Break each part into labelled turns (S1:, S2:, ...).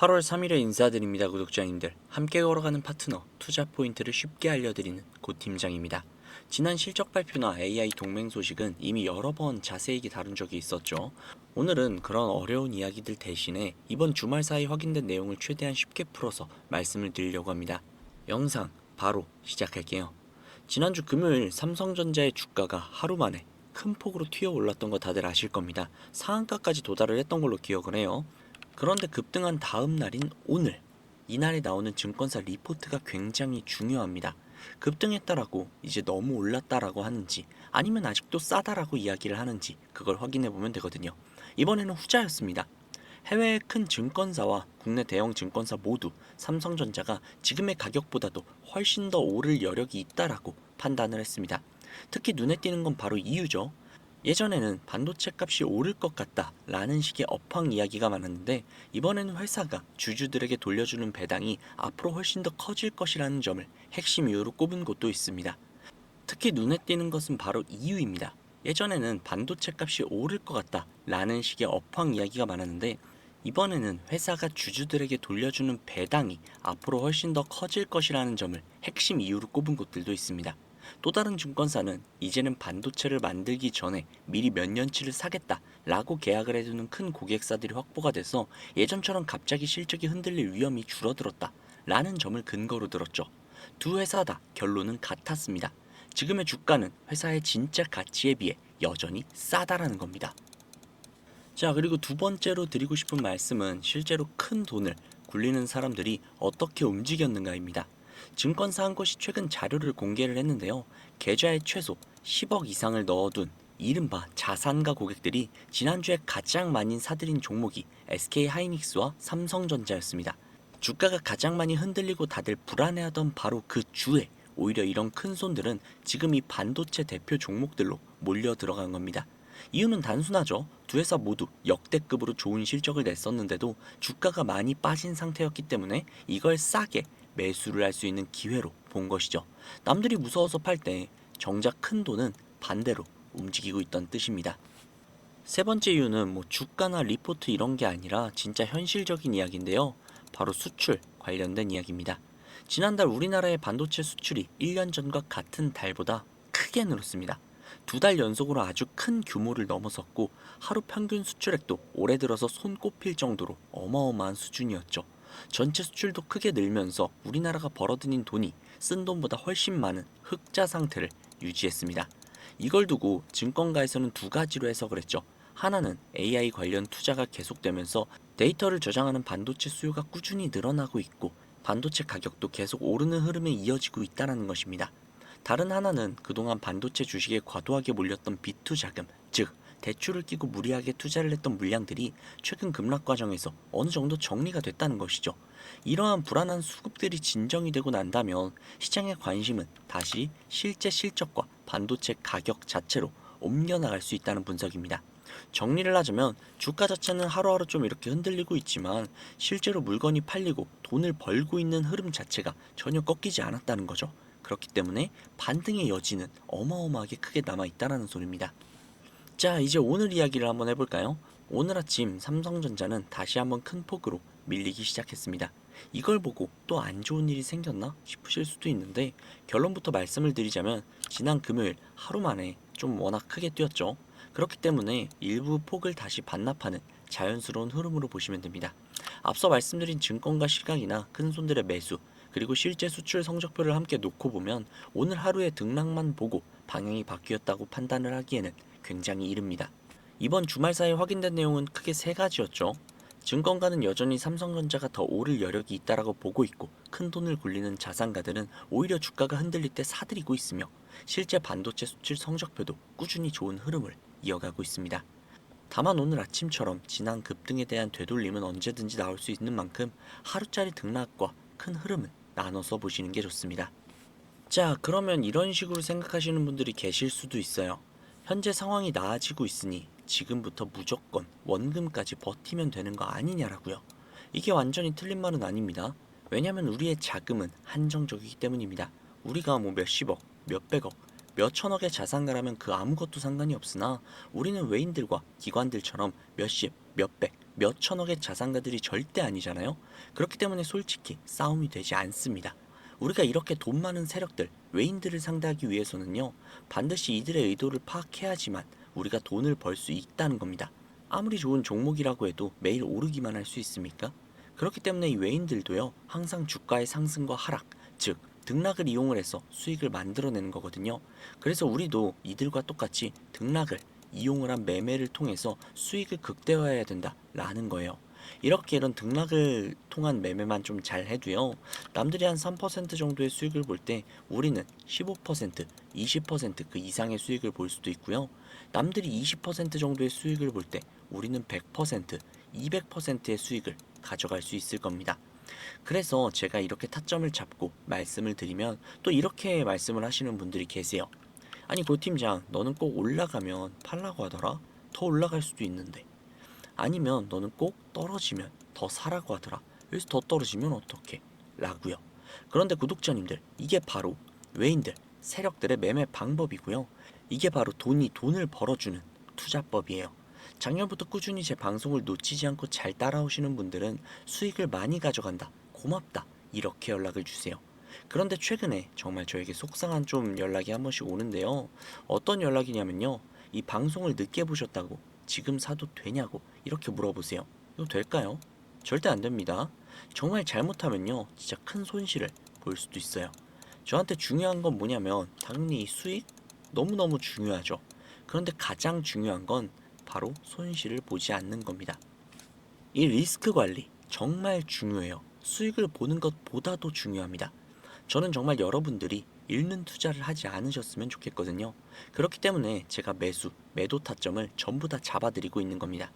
S1: 8월 3일에 인사드립니다, 구독자님들. 함께 걸어가는 파트너, 투자 포인트를 쉽게 알려드리는 고 팀장입니다. 지난 실적 발표나 AI 동맹 소식은 이미 여러 번 자세히 다룬 적이 있었죠. 오늘은 그런 어려운 이야기들 대신에 이번 주말 사이 확인된 내용을 최대한 쉽게 풀어서 말씀을 드리려고 합니다. 영상 바로 시작할게요. 지난주 금요일 삼성전자의 주가가 하루 만에 큰 폭으로 튀어 올랐던 거 다들 아실 겁니다. 상한가까지 도달을 했던 걸로 기억을 해요. 그런데 급등한 다음 날인 오늘, 이날에 나오는 증권사 리포트가 굉장히 중요합니다. 급등했다라고 이제 너무 올랐다라고 하는지 아니면 아직도 싸다라고 이야기를 하는지 그걸 확인해 보면 되거든요. 이번에는 후자였습니다. 해외의 큰 증권사와 국내 대형 증권사 모두 삼성전자가 지금의 가격보다도 훨씬 더 오를 여력이 있다라고 판단을 했습니다. 특히 눈에 띄는 건 바로 이유죠. 예전에는 반도체 값이 오를 것 같다 라는 식의 업황 이야기가 많았는데, 이번에는 회사가 주주들에게 돌려주는 배당이 앞으로 훨씬 더 커질 것이라는 점을 핵심 이유로 꼽은 곳도 있습니다. 특히 눈에 띄는 것은 바로 이유입니다. 예전에는 반도체 값이 오를 것 같다 라는 식의 업황 이야기가 많았는데, 이번에는 회사가 주주들에게 돌려주는 배당이 앞으로 훨씬 더 커질 것이라는 점을 핵심 이유로 꼽은 곳들도 있습니다. 또 다른 증권사는 이제는 반도체를 만들기 전에 미리 몇 년치를 사겠다 라고 계약을 해두는 큰 고객사들이 확보가 돼서 예전처럼 갑자기 실적이 흔들릴 위험이 줄어들었다 라는 점을 근거로 들었죠. 두 회사 다 결론은 같았습니다. 지금의 주가는 회사의 진짜 가치에 비해 여전히 싸다라는 겁니다. 자, 그리고 두 번째로 드리고 싶은 말씀은 실제로 큰 돈을 굴리는 사람들이 어떻게 움직였는가입니다. 증권사 한 곳이 최근 자료를 공개를 했는데요. 계좌에 최소 10억 이상을 넣어둔 이른바 자산가 고객들이 지난주에 가장 많이 사들인 종목이 SK하이닉스와 삼성전자였습니다. 주가가 가장 많이 흔들리고 다들 불안해하던 바로 그 주에 오히려 이런 큰 손들은 지금 이 반도체 대표 종목들로 몰려 들어간 겁니다. 이유는 단순하죠. 두 회사 모두 역대급으로 좋은 실적을 냈었는데도 주가가 많이 빠진 상태였기 때문에 이걸 싸게 매수를 할 수 있는 기회로 본 것이죠. 남들이 무서워서 팔 때 정작 큰 돈은 반대로 움직이고 있던 뜻입니다. 세 번째 이유는 주가나 리포트 이런 게 아니라 진짜 현실적인 이야기인데요. 바로 수출 관련된 이야기입니다. 지난달 우리나라의 반도체 수출이 1년 전과 같은 달보다 크게 늘었습니다. 두 달 연속으로 아주 큰 규모를 넘어섰고, 하루 평균 수출액도 올해 들어서 손꼽힐 정도로 어마어마한 수준이었죠. 전체 수출도 크게 늘면서 우리나라가 벌어들인 돈이 쓴 돈보다 훨씬 많은 흑자 상태를 유지했습니다. 이걸 두고 증권가에서는 두 가지로 해석을 했죠. 하나는 AI 관련 투자가 계속되면서 데이터를 저장하는 반도체 수요가 꾸준히 늘어나고 있고, 반도체 가격도 계속 오르는 흐름에 이어지고 있다는 것입니다. 다른 하나는 그동안 반도체 주식에 과도하게 몰렸던 비투 자금, 즉 대출을 끼고 무리하게 투자를 했던 물량들이 최근 급락 과정에서 어느 정도 정리가 됐다는 것이죠. 이러한 불안한 수급들이 진정이 되고 난다면 시장의 관심은 다시 실제 실적과 반도체 가격 자체로 옮겨나갈 수 있다는 분석입니다. 정리를 하자면 주가 자체는 하루하루 좀 이렇게 흔들리고 있지만 실제로 물건이 팔리고 돈을 벌고 있는 흐름 자체가 전혀 꺾이지 않았다는 거죠. 그렇기 때문에 반등의 여지는 어마어마하게 크게 남아있다는 소리입니다. 자, 이제 오늘 이야기를 한번 해볼까요? 오늘 아침 삼성전자는 다시 한번 큰 폭으로 밀리기 시작했습니다. 이걸 보고 또 안 좋은 일이 생겼나 싶으실 수도 있는데, 결론부터 말씀을 드리자면 지난 금요일 하루 만에 좀 워낙 크게 뛰었죠. 그렇기 때문에 일부 폭을 다시 반납하는 자연스러운 흐름으로 보시면 됩니다. 앞서 말씀드린 증권가 시각이나 큰 손들의 매수, 그리고 실제 수출 성적표를 함께 놓고 보면 오늘 하루의 등락만 보고 방향이 바뀌었다고 판단을 하기에는 굉장히 이릅니다. 이번 주말 사이 확인된 내용은 크게 세 가지였죠. 증권가는 여전히 삼성전자가 더 오를 여력이 있다라고 보고 있고, 큰 돈을 굴리는 자산가들은 오히려 주가가 흔들릴 때 사들이고 있으며, 실제 반도체 수출 성적표도 꾸준히 좋은 흐름을 이어가고 있습니다. 다만 오늘 아침처럼 지난 급등에 대한 되돌림은 언제든지 나올 수 있는 만큼 하루짜리 등락과 큰 흐름은 나눠서 보시는 게 좋습니다. 자, 그러면 이런 식으로 생각하시는 분들이 계실 수도 있어요. 현재 상황이 나아지고 있으니 지금부터 무조건 원금까지 버티면 되는 거 아니냐라고요. 이게 완전히 틀린 말은 아닙니다. 왜냐면 우리의 자금은 한정적이기 때문입니다. 우리가 몇십억, 몇백억, 몇천억의 자산가라면 그 아무것도 상관이 없으나, 우리는 외인들과 기관들처럼 몇십, 몇백, 몇 천억의 자산가들이 절대 아니잖아요. 그렇기 때문에 솔직히 싸움이 되지 않습니다. 우리가 이렇게 돈 많은 세력들, 외인들을 상대하기 위해서는요, 반드시 이들의 의도를 파악해야지만 우리가 돈을 벌 수 있다는 겁니다. 아무리 좋은 종목이라고 해도 매일 오르기만 할 수 있습니까? 그렇기 때문에 이 외인들도요, 항상 주가의 상승과 하락, 즉 등락을 이용을 해서 수익을 만들어내는 거거든요. 그래서 우리도 이들과 똑같이 등락을 이용을 한 매매를 통해서 수익을 극대화해야 된다라는 거예요. 이렇게 이런 등락을 통한 매매만 좀 잘 해도요, 남들이 한 3% 정도의 수익을 볼 때 우리는 15%, 20%그 이상의 수익을 볼 수도 있고요. 남들이 20% 정도의 수익을 볼 때 우리는 100%, 200%의 수익을 가져갈 수 있을 겁니다. 그래서 제가 이렇게 타점을 잡고 말씀을 드리면 또 이렇게 말씀을 하시는 분들이 계세요. 아니 고 팀장, 너는 꼭 올라가면 팔라고 하더라. 더 올라갈 수도 있는데. 아니면 너는 꼭 떨어지면 더 사라고 하더라. 여기서 더 떨어지면 어떡해? 라고요. 그런데 구독자님들, 이게 바로 외인들, 세력들의 매매 방법이고요. 이게 바로 돈이 돈을 벌어주는 투자법이에요. 작년부터 꾸준히 제 방송을 놓치지 않고 잘 따라오시는 분들은 수익을 많이 가져간다, 고맙다, 이렇게 연락을 주세요. 그런데 최근에 정말 저에게 속상한 좀 연락이 한 번씩 오는데요. 어떤 연락이냐면요. 이 방송을 늦게 보셨다고 지금 사도 되냐고 이렇게 물어보세요. 이거 될까요? 절대 안 됩니다. 정말 잘못하면요. 진짜 큰 손실을 볼 수도 있어요. 저한테 중요한 건 뭐냐면 당연히 이 수익 너무너무 중요하죠. 그런데 가장 중요한 건 바로 손실을 보지 않는 겁니다. 이 리스크 관리 정말 중요해요. 수익을 보는 것보다도 중요합니다. 저는 정말 여러분들이 잃는 투자를 하지 않으셨으면 좋겠거든요. 그렇기 때문에 제가 매수, 매도 타점을 전부 다 잡아드리고 있는 겁니다.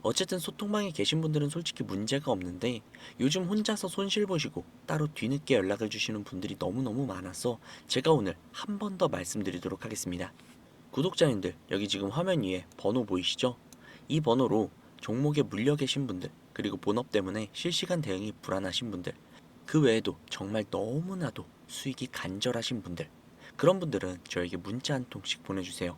S1: 어쨌든 소통방에 계신 분들은 솔직히 문제가 없는데 요즘 혼자서 손실 보시고 따로 뒤늦게 연락을 주시는 분들이 너무너무 많아서 제가 오늘 한 번 더 말씀드리도록 하겠습니다. 구독자님들, 여기 지금 화면 위에 번호 보이시죠? 이 번호로 종목에 물려 계신 분들, 그리고 본업 때문에 실시간 대응이 불안하신 분들, 그 외에도 정말 너무나도 수익이 간절하신 분들, 그런 분들은 저에게 문자 한 통씩 보내주세요.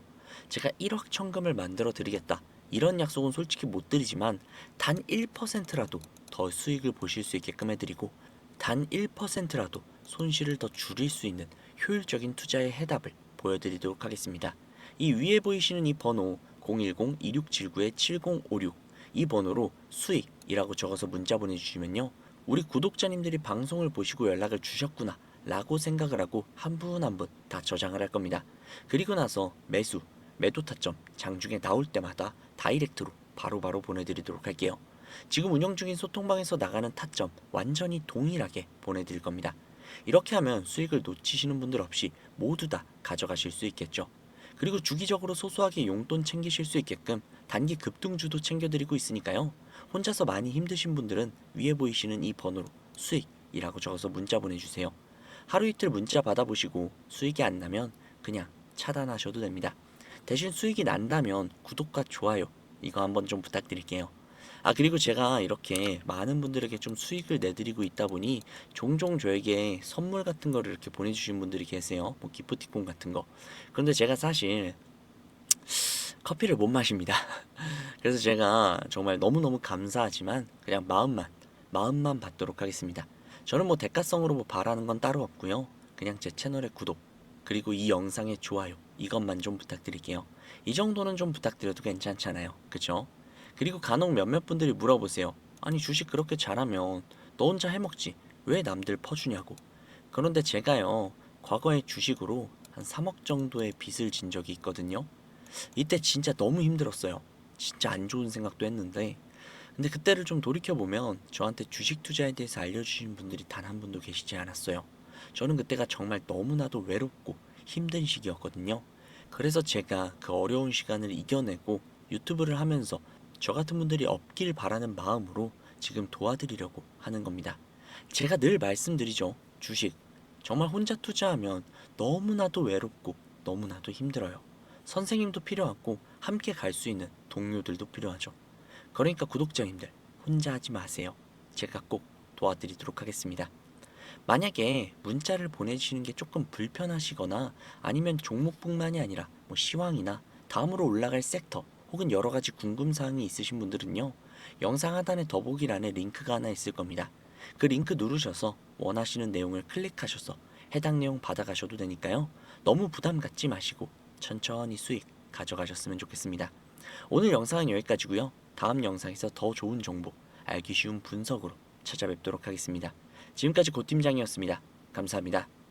S1: 제가 1억 천금을 만들어 드리겠다, 이런 약속은 솔직히 못 드리지만 단 1%라도 더 수익을 보실 수 있게끔 해드리고 단 1%라도 손실을 더 줄일 수 있는 효율적인 투자의 해답을 보여드리도록 하겠습니다. 이 위에 보이시는 이 번호 010-2679-7056, 이 번호로 수익이라고 적어서 문자 보내주시면요, 우리 구독자님들이 방송을 보시고 연락을 주셨구나 라고 생각을 하고 한 분 한 분 다 저장을 할 겁니다. 그리고 나서 매수, 매도 타점 장중에 나올 때마다 다이렉트로 바로바로 보내드리도록 할게요. 지금 운영 중인 소통방에서 나가는 타점 완전히 동일하게 보내드릴 겁니다. 이렇게 하면 수익을 놓치시는 분들 없이 모두 다 가져가실 수 있겠죠. 그리고 주기적으로 소소하게 용돈 챙기실 수 있게끔 단기 급등주도 챙겨드리고 있으니까요. 혼자서 많이 힘드신 분들은 위에 보이시는 이 번호로 수익이라고 적어서 문자 보내주세요. 하루 이틀 문자 받아보시고 수익이 안 나면 그냥 차단하셔도 됩니다. 대신 수익이 난다면 구독과 좋아요 이거 한번 좀 부탁드릴게요. 그리고 제가 이렇게 많은 분들에게 좀 수익을 내드리고 있다 보니 종종 저에게 선물 같은 거를 이렇게 보내주신 분들이 계세요. 뭐 기프티콘 같은 거. 그런데 제가 사실 커피를 못 마십니다. 그래서 제가 정말 너무너무 감사하지만 그냥 마음만 받도록 하겠습니다. 저는 뭐 대가성으로 뭐 바라는 건 따로 없고요. 그냥 제 채널의 구독, 그리고 이 영상의 좋아요, 이것만 좀 부탁드릴게요. 이 정도는 좀 부탁드려도 괜찮잖아요. 그쵸? 그리고 간혹 몇몇 분들이 물어보세요. 아니 주식 그렇게 잘하면 너 혼자 해먹지 왜 남들 퍼주냐고. 그런데 제가요, 과거에 주식으로 한 3억 정도의 빚을 진 적이 있거든요. 이때 진짜 너무 힘들었어요. 진짜 안 좋은 생각도 했는데, 근데 그때를 좀 돌이켜보면 저한테 주식 투자에 대해서 알려주신 분들이 단 한 분도 계시지 않았어요. 저는 그때가 정말 너무나도 외롭고 힘든 시기였거든요. 그래서 제가 그 어려운 시간을 이겨내고 유튜브를 하면서 저 같은 분들이 없길 바라는 마음으로 지금 도와드리려고 하는 겁니다. 제가 늘 말씀드리죠. 주식. 정말 혼자 투자하면 너무나도 외롭고 너무나도 힘들어요. 선생님도 필요하고 함께 갈 수 있는 동료들도 필요하죠. 그러니까 구독자님들, 혼자 하지 마세요. 제가 꼭 도와드리도록 하겠습니다. 만약에 문자를 보내주시는 게 조금 불편하시거나 아니면 종목뿐만이 아니라 뭐 시황이나 다음으로 올라갈 섹터 혹은 여러 가지 궁금사항이 있으신 분들은요, 영상 하단에 더보기란에 링크가 하나 있을 겁니다. 그 링크 누르셔서 원하시는 내용을 클릭하셔서 해당 내용 받아가셔도 되니까요. 너무 부담 갖지 마시고 천천히 수익 가져가셨으면 좋겠습니다. 오늘 영상은 여기까지고요. 다음 영상에서 더 좋은 정보, 알기 쉬운 분석으로 찾아뵙도록 하겠습니다. 지금까지 고팀장이었습니다. 감사합니다.